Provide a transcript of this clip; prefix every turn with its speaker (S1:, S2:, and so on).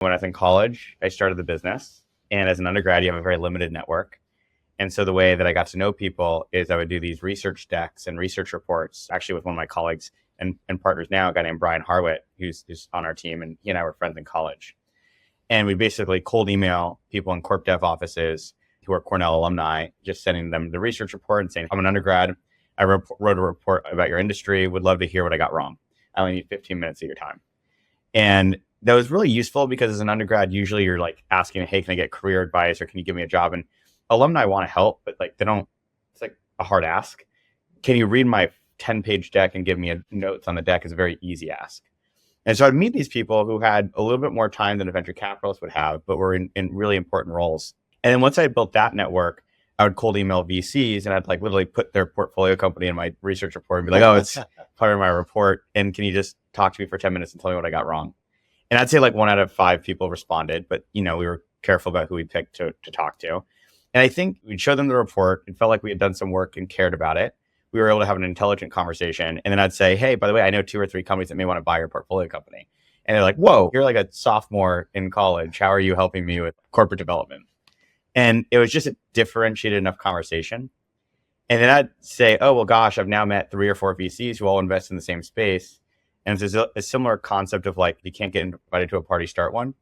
S1: When I was in college, I started the business. And as an undergrad, you have a very limited network. And so the way that I got to know people is I would do these research decks and research reports, actually with one of my colleagues and partners now, a guy named Brian Harwitt, who's on our team. And he and I were friends in college. And we basically cold email people in corp dev offices who are Cornell alumni, just sending them the research report and saying, I'm an undergrad. I wrote a report about your industry. Would love to hear what I got wrong. I only need 15 minutes of your time. And that was really useful because as an undergrad, usually you're like asking, hey, can I get career advice or can you give me a job? And alumni want to help, but like they don't, it's like a hard ask. Can you read my 10-page deck and give me notes on the deck is a very easy ask. And so I'd meet these people who had a little bit more time than a venture capitalist would have, but were in really important roles. And then once I built that network, I would cold email VCs and I'd like literally put their portfolio company in my research report and be like, oh, it's part of my report. And can you just talk to me for 10 minutes and tell me what I got wrong? And I'd say like 1 out of 5 people responded, but we were careful about who we picked to talk to. And I think we'd show them the report. It felt like we had done some work and cared about it. We were able to have an intelligent conversation. And then I'd say, hey, by the way, I know 2 or 3 companies that may want to buy your portfolio company. And they're like, whoa, you're like a sophomore in college. How are you helping me with corporate development? And it was just a differentiated enough conversation. And then I'd say, oh, well, gosh, I've now met 3 or 4 VCs who all invest in the same space. And it's a similar concept of like, you can't get invited to a party, start one.